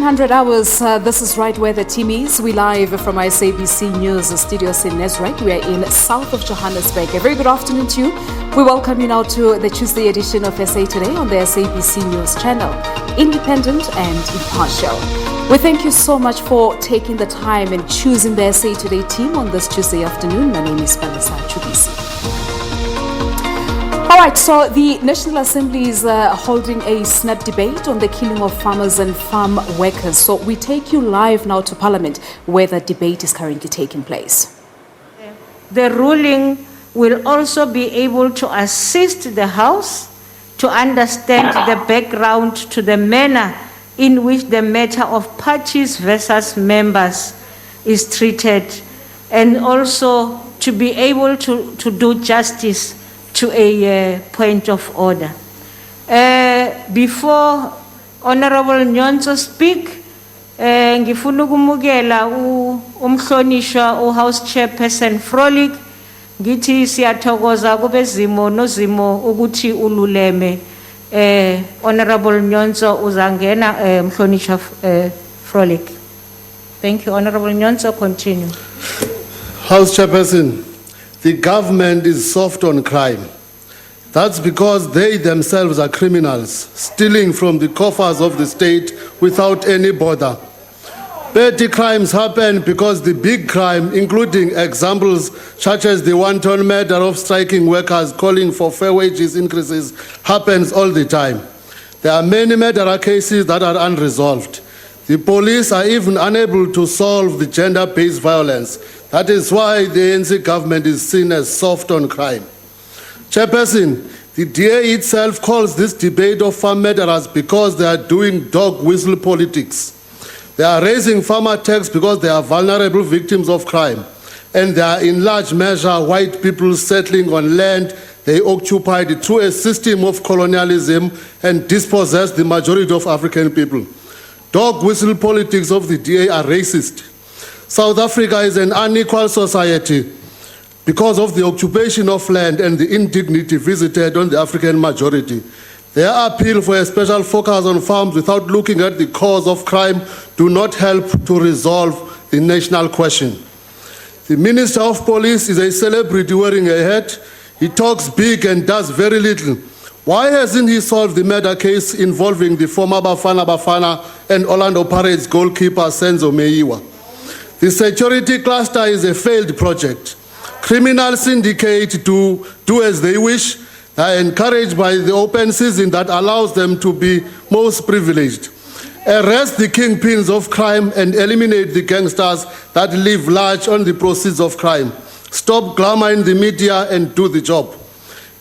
100 hours, this is right where the team is. We live from our SABC News studios in Nasrec. We are in south of Johannesburg. A very good afternoon to you. We welcome you now to the Tuesday edition of SA Today on the SABC News channel. Independent and impartial. We thank you so much for taking the time and choosing the SA Today team on this Tuesday afternoon. My name is Palisa Chubisi. All right, so the National Assembly is holding a snap debate on the killing of farmers and farm workers. So we take you live now to Parliament, where the debate is currently taking place. The ruling will also be able to assist the House to understand the background to the manner in which the matter of parties versus members is treated, and also to be able to do justice to a point of order. Before Honorable Nyonso speak, ngifuna ukumukela umhlonishwa House Chairperson Frolic, ngithi siyathokoza kube zimo nozimo ukuthi ululeme. Honorable Nyonso uzangena mhlonishwa Frolic. Thank you. Honorable Nyonso, continue. House Chairperson, the government is soft on crime. That's because they themselves are criminals, stealing from the coffers of the state without any bother. Petty crimes happen because the big crime, including examples such as the wanton murder of striking workers calling for fair wages increases, happens all the time. There are many murder cases that are unresolved. The police are even unable to solve the gender-based violence. That is why the ANC government is seen as soft on crime. Chairperson, the DA itself calls this debate of farm murderers because they are doing dog whistle politics. They are raising farmer tax because they are vulnerable victims of crime. And they are in large measure white people settling on land they occupied through a system of colonialism and dispossessed the majority of African people. Dog whistle politics of the DA are racist. South Africa is an unequal society because of the occupation of land and the indignity visited on the African majority. Their appeal for a special focus on farms without looking at the cause of crime do not help to resolve the national question. The Minister of Police is a celebrity wearing a hat. He talks big and does very little. Why hasn't he solved the murder case involving the former Bafana Bafana and Orlando Pirates goalkeeper Senzo Meyiwa? The security cluster is a failed project. Criminal syndicates do as they wish. They are encouraged by the open season that allows them to be most privileged. Arrest the kingpins of crime and eliminate the gangsters that live large on the proceeds of crime. Stop glamour in the media and do the job.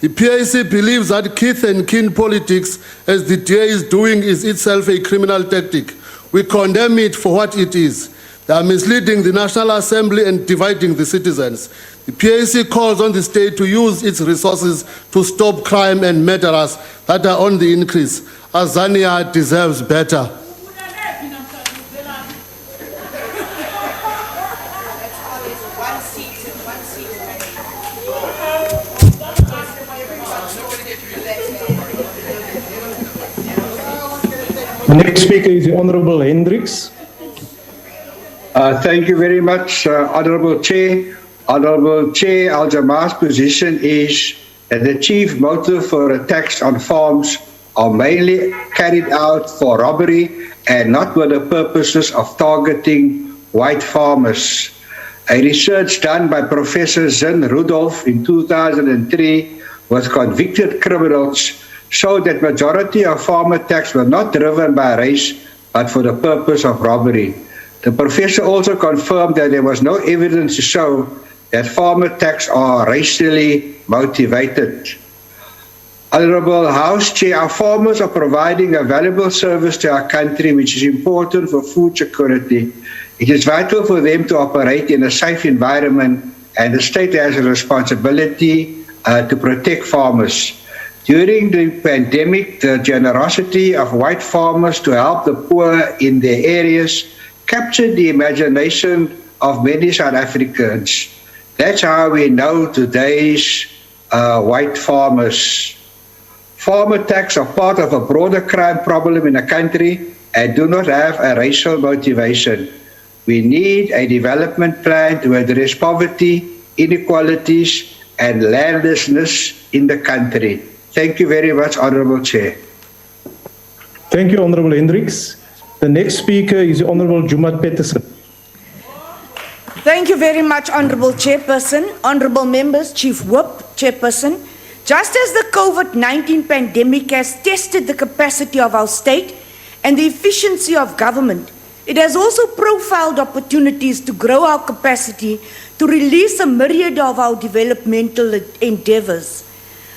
The PAC believes that kith and kin politics, as the DA is doing, is itself a criminal tactic. We condemn it for what it is. They are misleading the National Assembly and dividing the citizens. The PAC calls on the state to use its resources to stop crime and murderers that are on the increase. Azania deserves better. The next speaker is the Honourable Hendricks. Thank you very much, Honourable Chair. Honourable Chair, Al Jama's position is that the chief motive for attacks on farms are mainly carried out for robbery and not with the purposes of targeting white farmers. A research done by Professor Zin Rudolph in 2003 with convicted criminals showed that majority of farm attacks were not driven by race but for the purpose of robbery. The professor also confirmed that there was no evidence to show that farm attacks are racially motivated. Honourable House Chair, our farmers are providing a valuable service to our country which is important for food security. It is vital for them to operate in a safe environment, and the state has a responsibility to protect farmers. During the pandemic, the generosity of white farmers to help the poor in their areas captured the imagination of many South Africans. That's how we know today's white farmers. Farm attacks are part of a broader crime problem in the country, and do not have a racial motivation. We need a development plan to address poverty, inequalities, and landlessness in the country. Thank you very much, Honourable Chair. Thank you, Honourable Hendricks. The next speaker is the Honourable Jumat Peterson. Thank you very much, Honourable Chairperson, Honourable Members, Chief Whip, Chairperson. Just as the COVID-19 pandemic has tested the capacity of our state and the efficiency of government, it has also profiled opportunities to grow our capacity to release a myriad of our developmental endeavours.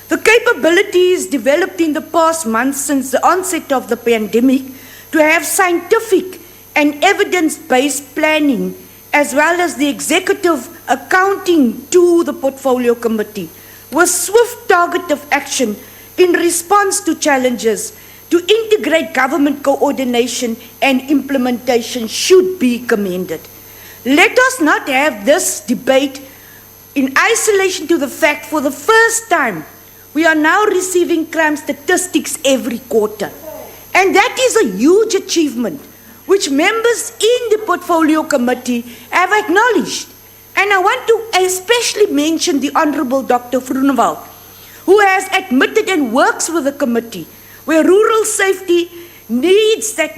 The capabilities developed in the past months since the onset of the pandemic to have scientific and evidence-based planning, as well as the executive accounting to the Portfolio Committee, with swift targeted action in response to challenges to integrate government coordination and implementation should be commended. Let us not have this debate in isolation to the fact for the first time we are now receiving crime statistics every quarter. And that is a huge achievement which members in the Portfolio Committee have acknowledged. And I want to especially mention the Honourable Dr. Groenewald, who has admitted and works with the committee, where rural safety needs a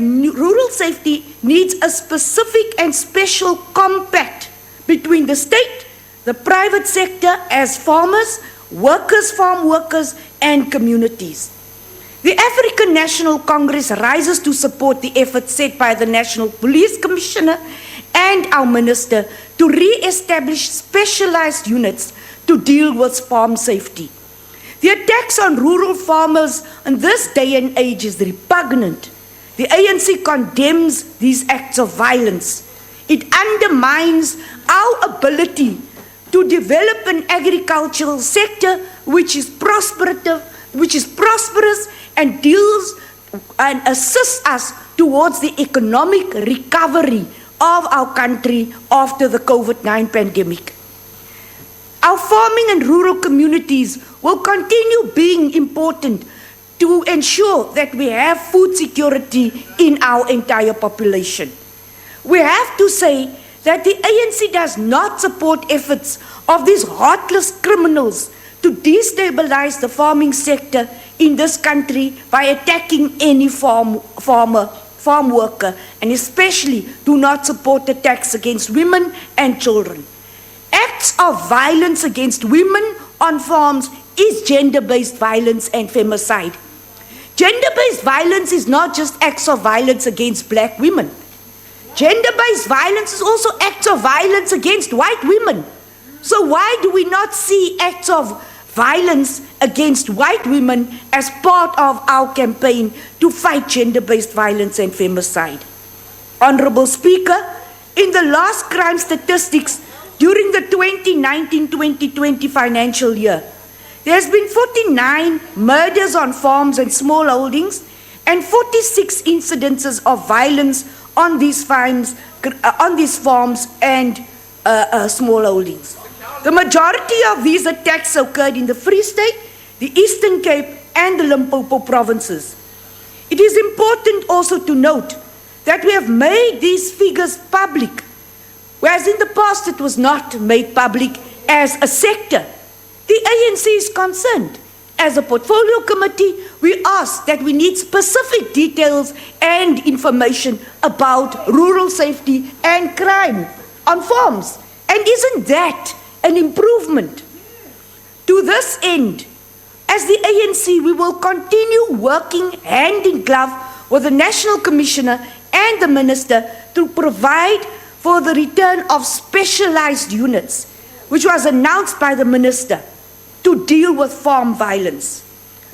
specific and special compact between the state, the private sector as farmers, workers, farm workers, and communities. The African National Congress rises to support the efforts set by the National Police Commissioner and our Minister to re-establish specialized units to deal with farm safety. The attacks on rural farmers in this day and age is repugnant. The ANC condemns these acts of violence. It undermines our ability to develop an agricultural sector which is prosperous and deals and assists us towards the economic recovery of our country after the COVID-19 pandemic. Our farming and rural communities will continue being important to ensure that we have food security in our entire population. We have to say that the ANC does not support efforts of these heartless criminals to destabilize the farming sector in this country by attacking any farm worker, and especially do not support attacks against women and children. Acts of violence against women on farms is gender-based violence and femicide. Gender-based violence is not just acts of violence against black women. Gender-based violence is also acts of violence against white women. So why do we not see acts of violence against white women as part of our campaign to fight gender-based violence and femicide? Honourable Speaker, in the last crime statistics during the 2019-2020 financial year, there has been 49 murders on farms and small holdings and 46 incidences of violence on these farms and small holdings. The majority of these attacks occurred in the Free State, the Eastern Cape, and the Limpopo provinces. It is important also to note that we have made these figures public, whereas in the past it was not made public as a sector. The ANC is concerned. As a Portfolio Committee, we ask that we need specific details and information about rural safety and crime on farms. And isn't that an improvement? To this end, as the ANC, we will continue working hand in glove with the National Commissioner and the Minister to provide for the return of specialized units, which was announced by the Minister, to deal with farm violence.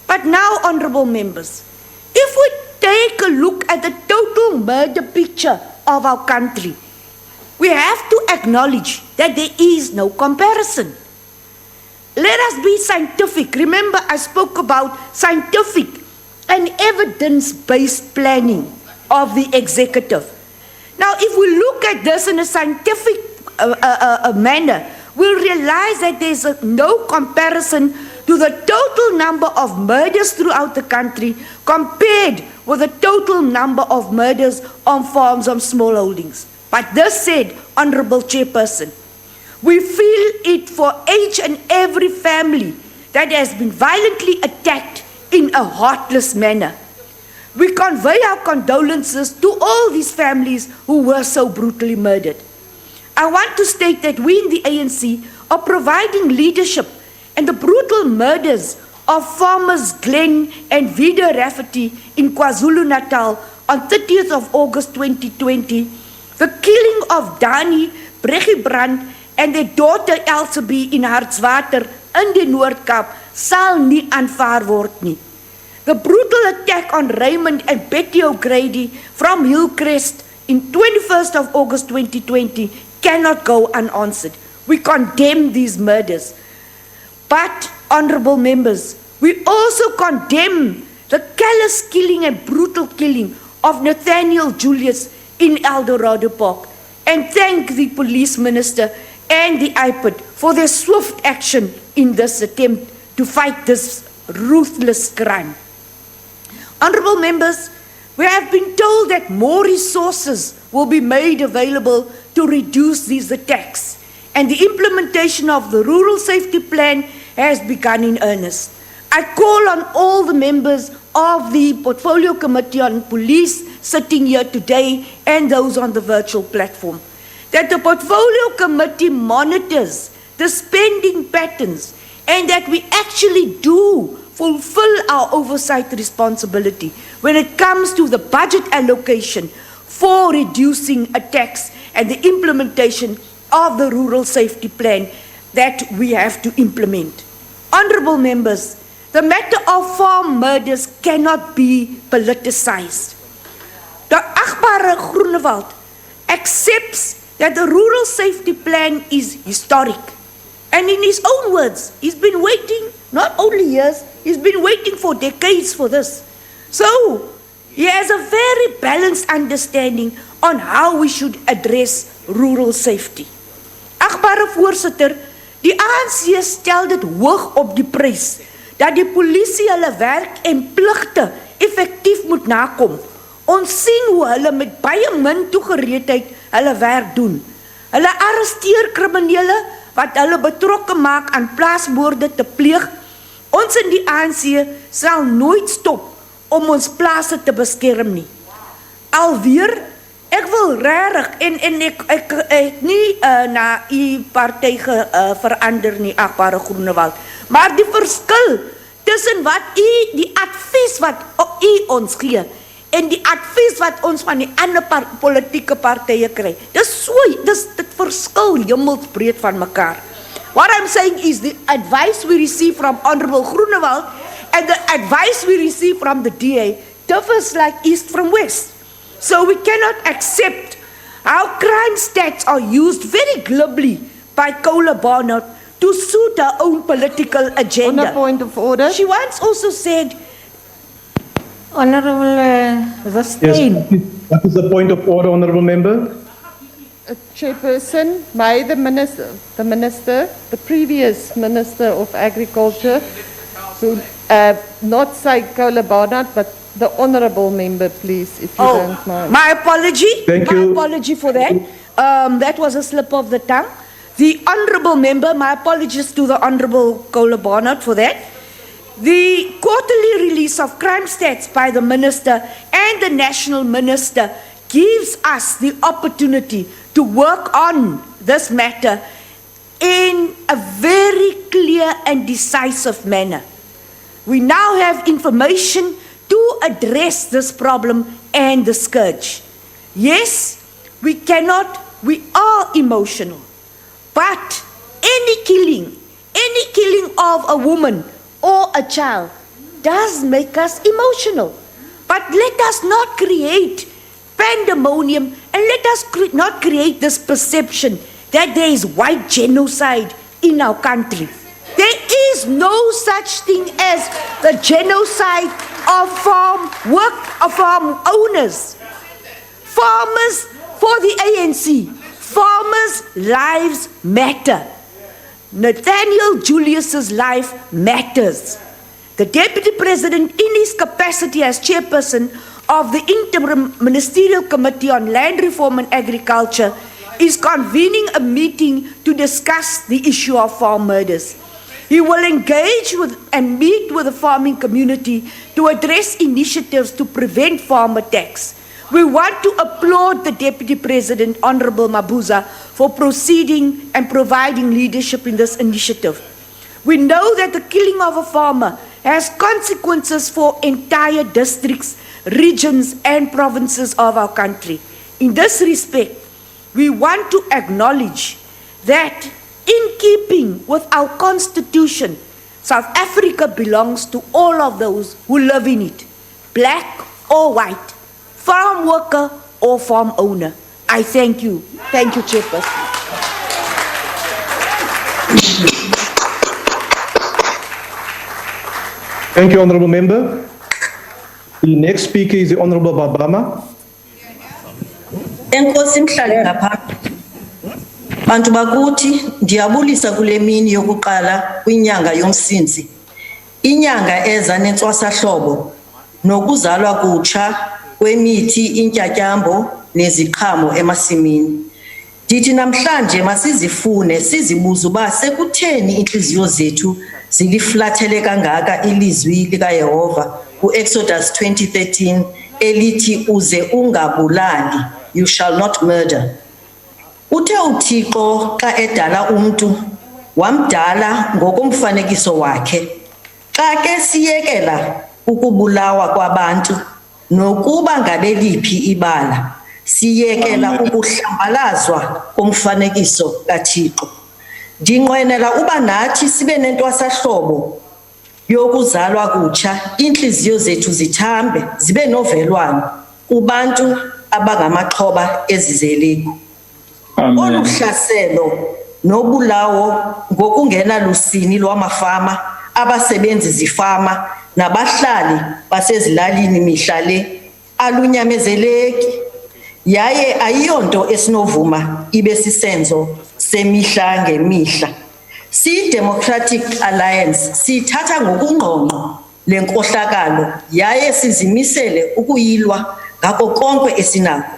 But now, honourable members, if we take a look at the total murder picture of our country, we have to acknowledge that there is no comparison. Let us be scientific. Remember, I spoke about scientific and evidence-based planning of the executive. Now, if we look at this in a scientific manner, we'll realize that there's no comparison to the total number of murders throughout the country compared with the total number of murders on farms on smallholdings. But this said, Honourable Chairperson, we feel it for each and every family that has been violently attacked in a heartless manner. We convey our condolences to all these families who were so brutally murdered. I want to state that we in the ANC are providing leadership and the brutal murders of farmers Glenn and Vida Rafferty in KwaZulu-Natal on 30th of August 2020, the killing of Dani Bregibrand and their daughter Elsabie in Hartswater in die Noord-Kaap sal nie aanvaar word nie. The brutal attack on Raymond and Betty O'Grady from Hillcrest in 21st of August 2020 cannot go unanswered. We condemn these murders. But, honourable members, we also condemn the callous killing and brutal killing of Nathaniel Julius in Eldorado Park and thank the police minister and the IPID for their swift action in this attempt to fight this ruthless crime. Honourable members, we have been told that more resources will be made available to reduce these attacks, and the implementation of the Rural Safety Plan has begun in earnest. I call on all the members of the Portfolio Committee on Police sitting here today and those on the virtual platform that the Portfolio Committee monitors the spending patterns and that we actually do fulfill our oversight responsibility when it comes to the budget allocation for reducing attacks and the implementation of the Rural Safety Plan that we have to implement. Honourable members, the matter of farm murders cannot be politicized. The Agbare Groenewald accepts that the Rural Safety Plan is historic. And in his own words, he's been waiting, not only years, he's been waiting for decades for this. So, he has a very balanced understanding on how we should address rural safety. Agbare voorsitter, die ANC stel dit hoog op die prys dat die polisie hulle werk en pligte effektief moet nakom. Ons sien hoe hulle met baie min toegereedheid hulle werk doen. Hulle arresteer kriminele wat hulle betrokke maak aan plaasmoorde te pleeg. Ons in die ANC sal nooit stop om ons plase te beskerm nie. Alweer, ek wil rarig en ek nie na u party verander nie, Agbare Groenewald, maar die verskil tussen wat die advies wat u ons gee en die advies wat ons van die ander politieke partye kry, dit verskil hemelsbreed van mekaar. What I'm saying is the advice we receive from Honourable Groenewald and the advice we receive from the DA differs like east from west. So we cannot accept how crime stats are used very glibly by Kola Barnard to suit her own political agenda. On a point of order. She once also said, Honourable Stein. Yes, what is the point of order, Honourable Member? Chairperson, may the previous Minister of Agriculture, who not say Kola Barnard, but the Honourable Member, please, if you don't mind. My apology. Thank you. My apology for that. That was a slip of the tongue. The Honourable Member, my apologies to the Honourable Kola Barnard for that. The quarterly release of crime stats by the Minister and the National Minister gives us the opportunity to work on this matter in a very clear and decisive manner. We now have information to address this problem and the scourge. Yes, we are emotional, but any killing of a woman or a child does make us emotional. But let us not create pandemonium and let us not create this perception that there is white genocide in our country. There is no such thing as the genocide of farm owners. Farmers, for the ANC, farmers' lives matter. Nathaniel Julius's life matters. The Deputy President, in his capacity as chairperson of the Interim Ministerial Committee on Land Reform and Agriculture, is convening a meeting to discuss the issue of farm murders. He will engage with and meet with the farming community to address initiatives to prevent farm attacks. We want to applaud the Deputy President, Honorable Mabuza, for proceeding and providing leadership in this initiative. We know that the killing of a farmer has consequences for entire districts, regions, and provinces of our country. In this respect, we want to acknowledge that in keeping with our Constitution, South Africa belongs to all of those who live in it, black or white, farm worker or farm owner. I thank you. Thank you, Chairperson. Thank you, Honourable Member. The next speaker is the Honourable Babama. Enkosi mhlali ngaphambi. Bantu bakuthi ndiyabulisa kule mini yokuqala kwinyanga yomsintsi. Inyanga eza nentswasahlobo nokuzalwa kutsha kwemithi intyatyambo neziqhamo emasimini. Ndithi namhlanje masizifune sizibuza uba sekutheni inhliziyo zethu ziliflathele kangaka ilizwi likaYehova ku-Exodus 20:13 elithi uze ungabulali, you shall not murder. Uthe uThixo xa edala umuntu wamdala ngokomfanekiso wakhe. Xa ke siyekela ukubulawa kwabantu nokuba ngabeliphi ibala, siyekela ukuhlambalazwa komfanekiso kaThixo. Ndinqwenela uba nathi sibe nentwasahlobo yokuzalwa kutsha, inhliziyo zethu zithambe, zibe novelwano kubantu abangamaxhoba ezizeleko. Olu hlaselo nobulawo ngokungena lusini lwamafama, abasebenzi zifama nabahlali basezilalini mihla le alunyamezeleki, yaye ayiyonto esinovuma ibe sisenzo semihla ngemihla. Si-Democratic Alliance sithatha ngokungqongqo le nkohlakalo yaye sizimisele ukuyilwa ngako konke esinako.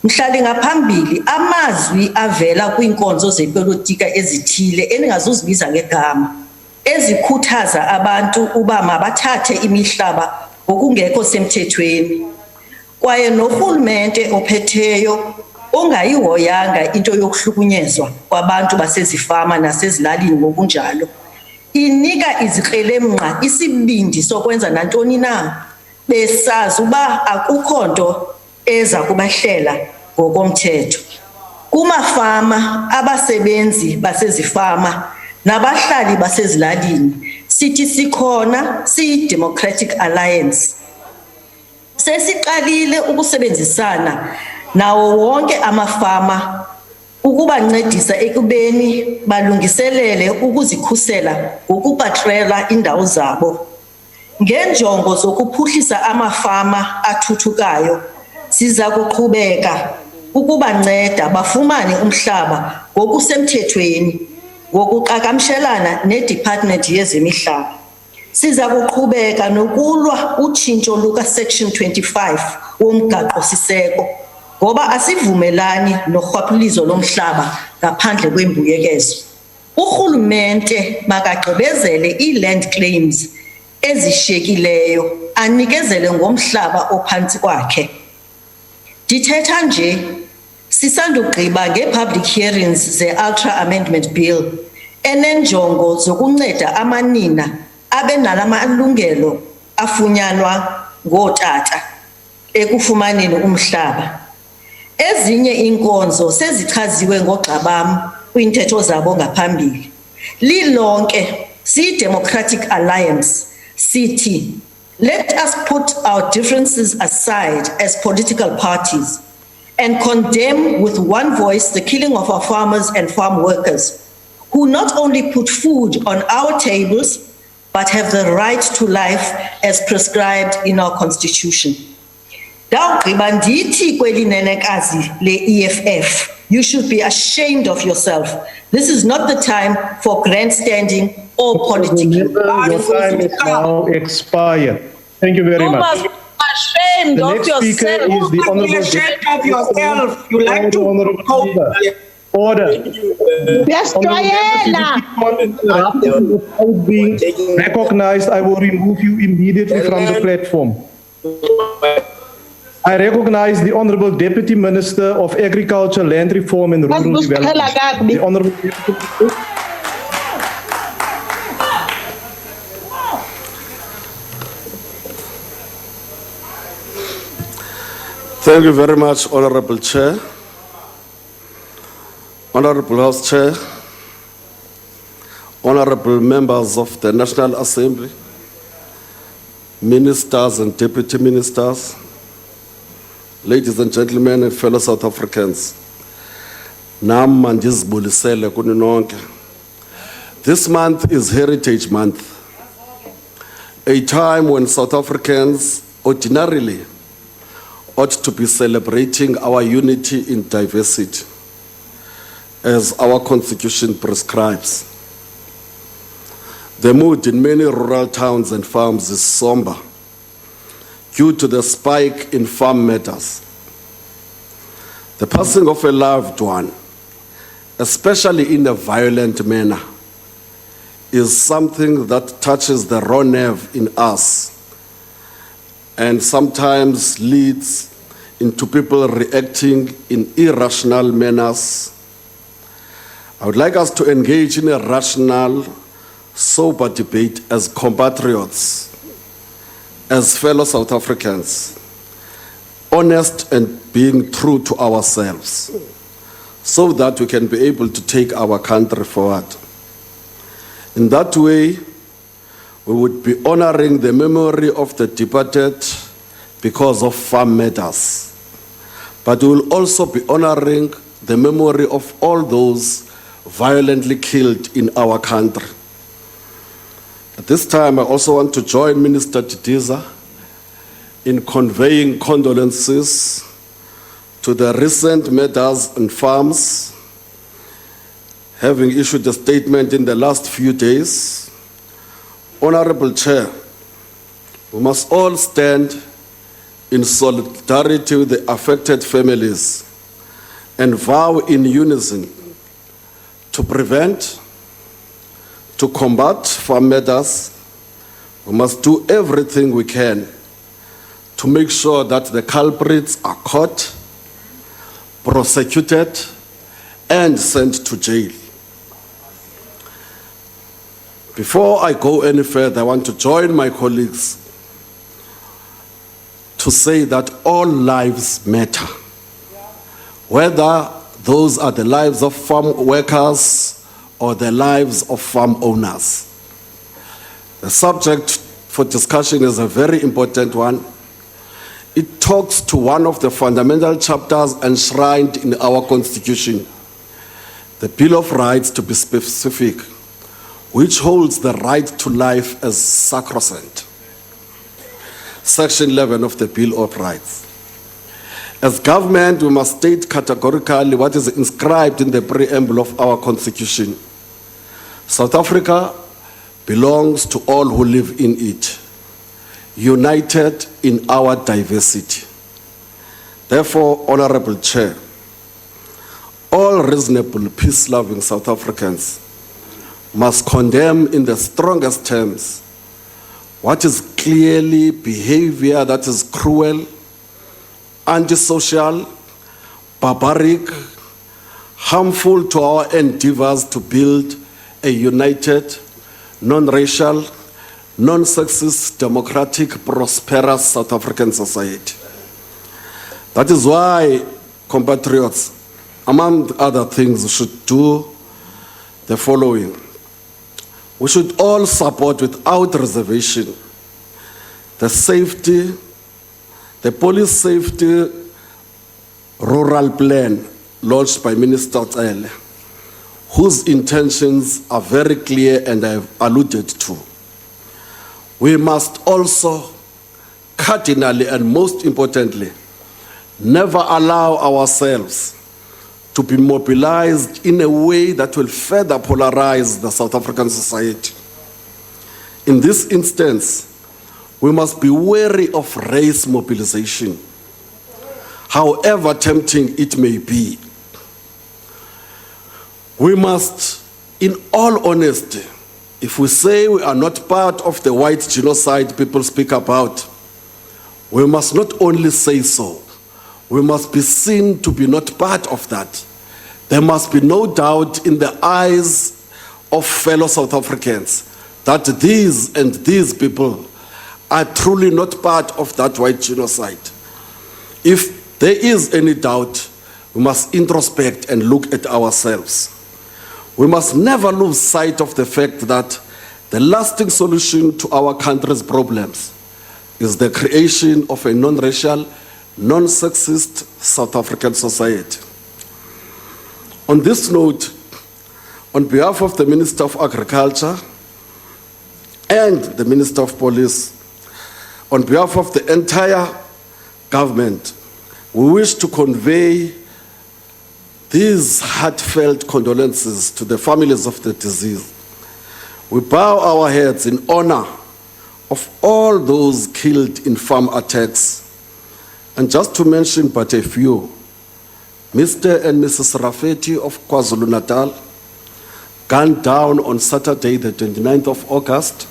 Mhlali ngaphambili amazwi avela kwiinkonzo zepolitika ezithile endingazuzibiza ngegama ezikhuthaza abantu uba mabathathe imihlaba ngokungekho semthethweni, kwaye norhulumente ophetheyo ongayihoyanga into yokuhlukunyezwa kwabantu basezifama nasezilalini ngokunjalo, inika izikrelemnqa isibindi sokwenza nantoni na, besazi uba akukho nto eza kubahlela ngokomthetho. Kumafama, abasebenzi basezifama nabahlali basezilalini, sithi sikhona siyi-Democratic Alliance. Sesiqalile ukusebenzisana nawo wonke amafama ukubancedisa ekubeni balungiselele ukuzikhusela ngokupatrela indawo zabo. Ngenjongo zokuphuhlisa amafama athuthukayo, siza kuqhubeka ukubanceda bafumane umhlaba ngokusemthethweni ngokuqhagamshelana neDepartment yezemihlaba. Siza kuqhubeka nokulwa utshintsho luka-Section 25 womgaqo-siseko ngoba asivumelani norhwaphilizo lomhlaba ngaphandle kwembuyekezo. Urhulumente makagqibezele ii-land claims ezishiyekileyo, anikezele ngomhlaba ophantsi kwakhe. Ndithetha nje sisandugqiba nge-public hearings ze-Ultra Amendment Bill enenjongo zokunceda amanina abe nalamalungelo afunyanwa ngootata ekufumaneni umhlaba. Ezinye iinkonzo sezichaziwe ngoogxa bam kwiintetho zabo ngaphambili. Lilonke siyi-Democratic Alliance sithi, let us put our differences aside as political parties and condemn with one voice the killing of our farmers and farm workers who not only put food on our tables but have the right to life as prescribed in our constitution. Dawugqiba ndithi kweli nenekazi le-EFF You should be ashamed of yourself. This is not the time for grandstanding or politicking. Your time is now expired. Thank you very You much. must be ashamed The of next yourself. speaker is the Honorable Ashamed of yourself. You like to Honorable cope. Leader. Order. Yes, Without being recognized, I will remove you immediately from the platform. I recognize the Honorable Deputy Minister of Agriculture, Land Reform and Rural Development. The Honorable Deputy Minister. Thank you very much, Honorable Chair. Honorable House Chair, honorable members of the National Assembly, ministers and deputy ministers, ladies and gentlemen and fellow South Africans. Nam mandizibulisele kuni nonke. This month is Heritage Month, a time when South Africans ordinarily ought to be celebrating our unity in diversity, as our Constitution prescribes. The mood in many rural towns and farms is somber due to the spike in farm matters. The passing of a loved one, especially in a violent manner, is something that touches the raw nerve in us and sometimes leads into people reacting in irrational manners. I would like us to engage in a rational, sober debate as compatriots, as fellow South Africans, honest and being true to ourselves, so that we can be able to take our country forward. In that way, we would be honoring the memory of the departed because of farm matters, but we will also be honoring the memory of all those violently killed in our country. At this time, I also want to join Minister Didiza in conveying condolences to the recent matters and farms, having issued a statement in the last few days. Honorable Chair, we must all stand in solidarity with the affected families and vow in unison to prevent, to combat farm matters. We must do everything we can to make sure that the culprits are caught, prosecuted, and sent to jail. Before I go any further, I want to join my colleagues to say that all lives matter, whether those are the lives of farm workers or the lives of farm owners. The subject for discussion is a very important one. It talks to one of the fundamental chapters enshrined in our Constitution, the Bill of Rights to be specific, which holds the right to life as sacrosanct. Section 11 of the Bill of Rights. As government, we must state categorically what is inscribed in the preamble of our Constitution. South Africa belongs to all who live in it, united in our diversity. Therefore, Honorable Chair, all reasonable, peace-loving South Africans must condemn in the strongest terms what is clearly behavior that is cruel, antisocial, barbaric, harmful to our endeavors to build a united, non-racial, non-sexist, democratic, prosperous South African society. That is why compatriots, among other things, should do the following. We should all support without reservation the safety, the police safety rural plan launched by Minister Tsele, whose intentions are very clear and I have alluded to. We must also cardinally and most importantly, never allow ourselves to be mobilized in a way that will further polarize the South African society. In this instance, we must be wary of race mobilization, however tempting it may be. We must, in all honesty, if we say we are not part of the white genocide people speak about, we must not only say so, we must be seen to be not part of that. There must be no doubt in the eyes of fellow South Africans that these and these people are truly not part of that white genocide. If there is any doubt, we must introspect and look at ourselves. We must never lose sight of the fact that the lasting solution to our country's problems is the creation of a non-racial, non-sexist South African society. On this note, on behalf of the Minister of Agriculture and the Minister of Police, on behalf of the entire government, we wish to convey these heartfelt condolences to the families of the deceased. We bow our heads in honor of all those killed in farm attacks. And just to mention but a few, Mr. and Mrs. Rafeti of KwaZulu-Natal, gunned down on Saturday, the 29th of August,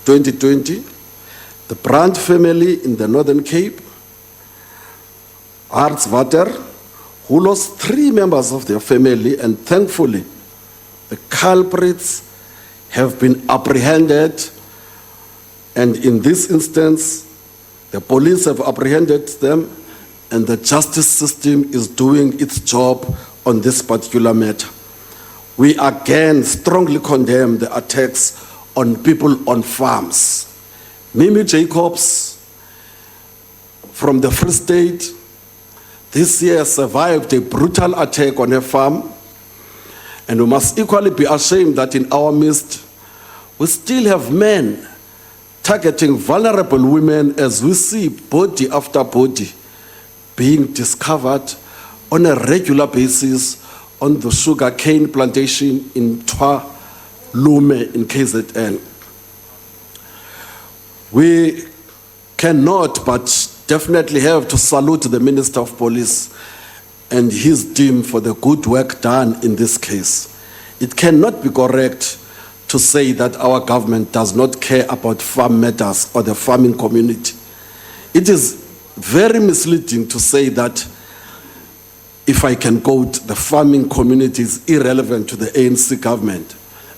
2020. The Brandt family in the Northern Cape, Hartswater, who lost 3 members of their family, and thankfully, the culprits have been apprehended, and in this instance, the police have apprehended them, and the justice system is doing its job on this particular matter. We again strongly condemn the attacks on people on farms. Mimi Jacobs from the Free State this year survived a brutal attack on her farm, and we must equally be ashamed that in our midst, we still have men targeting vulnerable women as we see body after body being discovered on a regular basis on the sugarcane plantation in Twa Lume in KZN. We cannot but definitely have to salute the Minister of Police and his team for the good work done in this case. It cannot be correct to say that our government does not care about farm matters or the farming community. It is very misleading to say that, if I can quote, the farming community is irrelevant to the ANC government,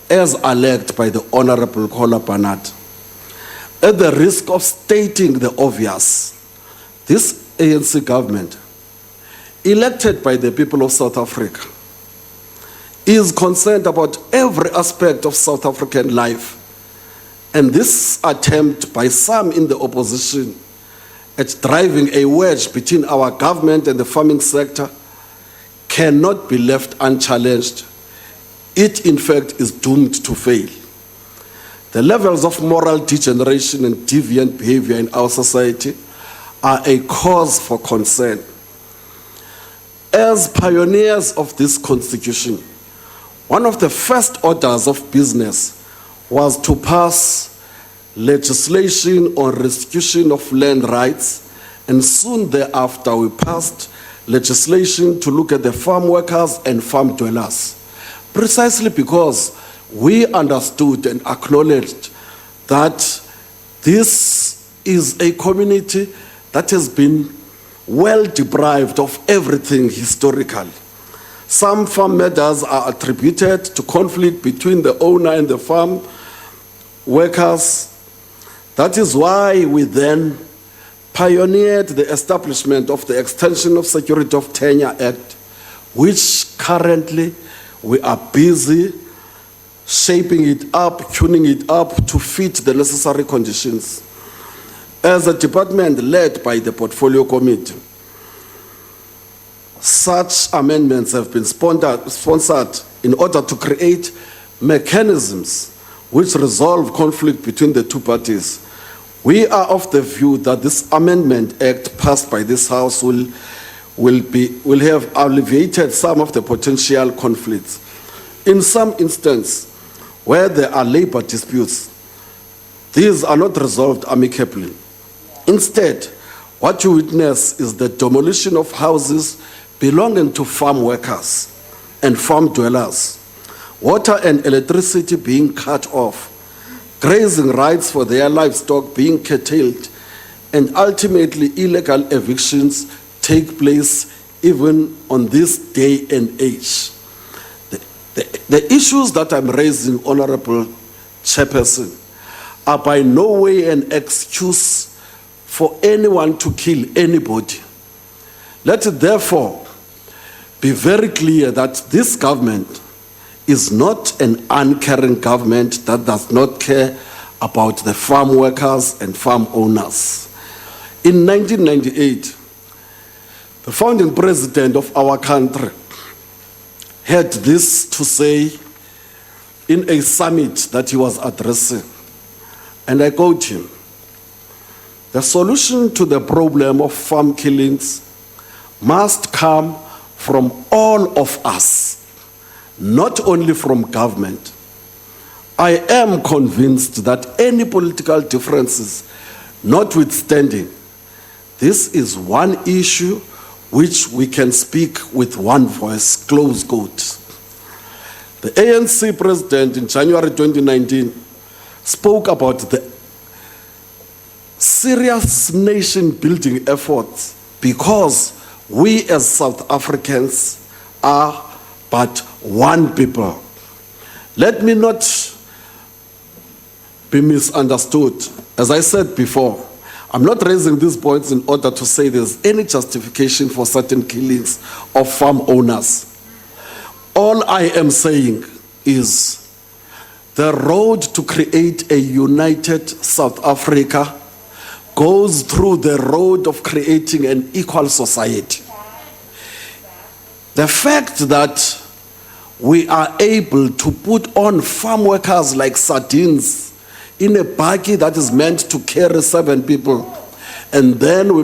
as alleged by the Honorable Kola Barnard. At the risk of stating the obvious, this ANC government, elected by the people of South Africa, is concerned about every aspect of South African life. And this attempt by some in the opposition at driving a wedge between our government and the farming sector cannot be left unchallenged. It, in fact, is doomed to fail. The levels of moral degeneration and deviant behavior in our society are a cause for concern. As pioneers of this constitution, one of the first orders of business was to pass legislation on restitution of land rights, and soon thereafter we passed legislation to look at the farm workers and farm dwellers, precisely because we understood and acknowledged that this is a community that has been well deprived of everything historically. Some farm matters are attributed to conflict between the owner and the farm workers. That is why we then pioneered the establishment of the Extension of Security of Tenure Act, which currently we are busy shaping it up, tuning it up to fit the necessary conditions. As a department led by the Portfolio Committee, such amendments have been sponsored in order to create mechanisms which resolve conflict between the two parties. We are of the view that this Amendment Act passed by this House will will have alleviated some of the potential conflicts. In some instances, where there are labor disputes, these are not resolved amicably. Instead, what you witness is the demolition of houses belonging to farm workers and farm dwellers, water and electricity being cut off, grazing rights for their livestock being curtailed, and ultimately illegal evictions take place even on this day and age. The issues that I'm raising, Honorable Chairperson, are by no way an excuse for anyone to kill anybody. Let it therefore be very clear that this government is not an uncaring government that does not care about the farm workers and farm owners. In 1998, the founding president of our country had this to say in a summit that he was addressing, and I quote him: "The solution to the problem of farm killings must come from all of us, not only from government. I am convinced that any political differences notwithstanding, this is one issue which we can speak with one voice," close quote. The ANC president in January 2019 spoke about the serious nation-building efforts because we as South Africans are but one people. Let me not be misunderstood. As I said before, I'm not raising these points in order to say there's any justification for certain killings of farm owners. All I am saying is the road to create a united South Africa goes through the road of creating an equal society. The fact that we are able to put on farm workers like sardines in a buggy that is meant to carry 7 people, and then we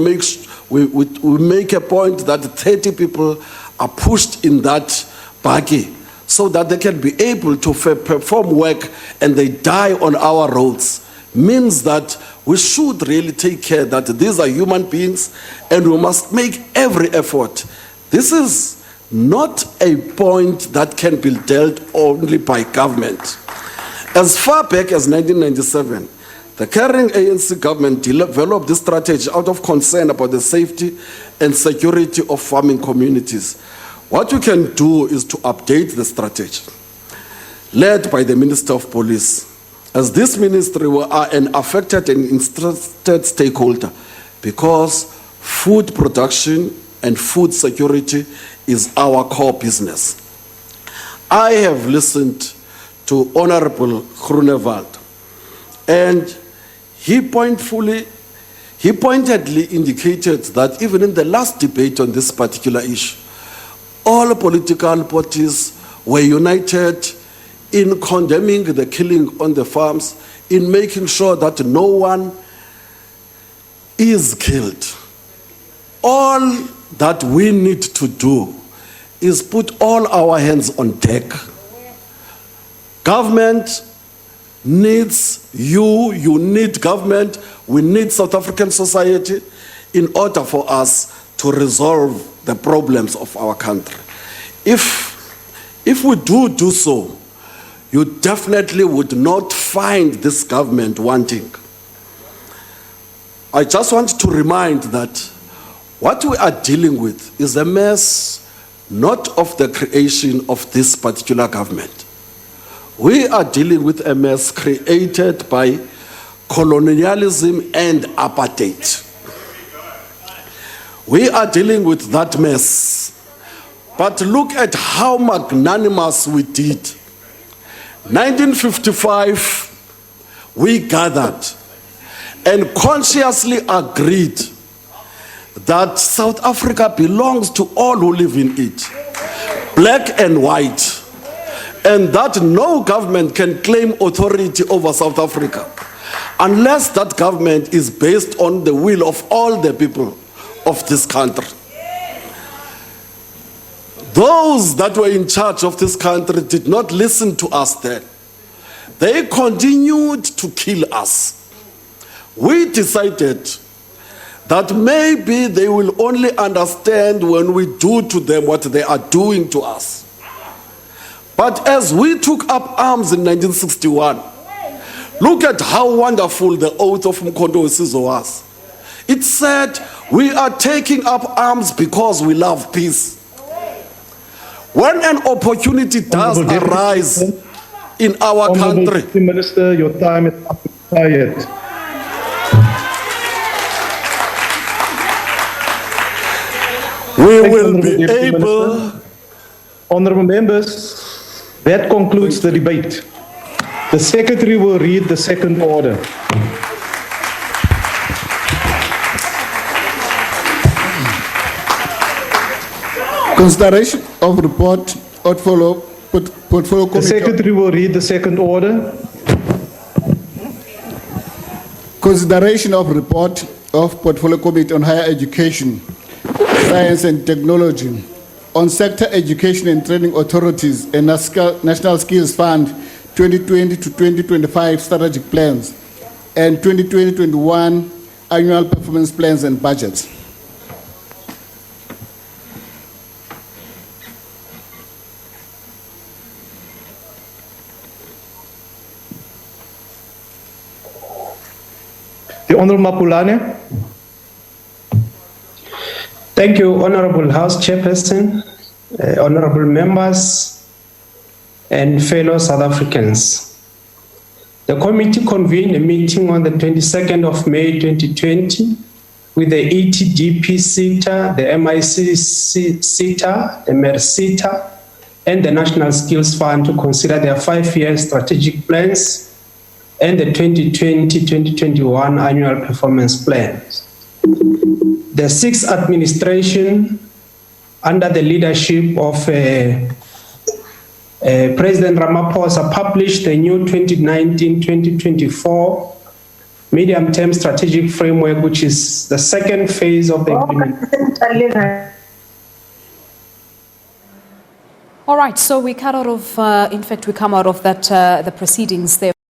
make a point that 30 people are pushed in that buggy so that they can be able to perform work and they die on our roads, means that we should really take care that these are human beings and we must make every effort. This is not a point that can be dealt only by government. As far back as 1997, the carrying ANC government developed this strategy out of concern about the safety and security of farming communities. What we can do is to update the strategy, led by the Minister of Police, as this ministry are an affected and interested stakeholder, because food production and food security is our core business. I have listened to Honorable Groenewald, and he pointedly indicated that even in the last debate on this particular issue, all political parties were united in condemning the killing on the farms, in making sure that no one is killed. All that we need to do is put all our hands on deck. Government needs you, you need government, we need South African society in order for us to resolve the problems of our country. If we do so, you definitely would not find this government wanting. I just want to remind that what we are dealing with is a mess not of the creation of this particular government. We are dealing with a mess created by colonialism and apartheid. We are dealing with that mess. But look at how magnanimous we did. 1955, we gathered and consciously agreed that South Africa belongs to all who live in it, black and white, and that no government can claim authority over South Africa unless that government is based on the will of all the people of this country. Those that were in charge of this country did not listen to us then. They continued to kill us. We decided that maybe they will only understand when we do to them what they are doing to us. But as we took up arms in 1961, look at how wonderful the oath of Mkondo Wesizwe was. It said, we are taking up arms because we love peace. When an opportunity does arise in our country, Deputy Minister, your time is expired. we Thank you, will Honourable be Deputy able. Minister. Honourable members, that concludes the debate. The Secretary will read the second order. Consideration of report portfolio The committee. Secretary will read the second order. Consideration of report of portfolio committee on higher education, science and technology, on sector education and training authorities and National Skills Fund 2020 to 2025 strategic plans and 2020-21 annual performance plans and budgets. The Honourable Mapulane. Thank you, Honorable House Chairperson, honorable members, and fellow South Africans. The committee convened a meeting on the 22nd of May 2020 with the ETDP SETA, the MIC SETA, the MERSETA, and the National Skills Fund to consider their 5-year strategic plans and the 2020-2021 annual performance plans. The sixth administration, under the leadership of President Ramaphosa, published the new 2019-2024 medium-term strategic framework, which is the second phase of the implementation. All right, so we cut out of, in fact, we come out of that, the proceedings there.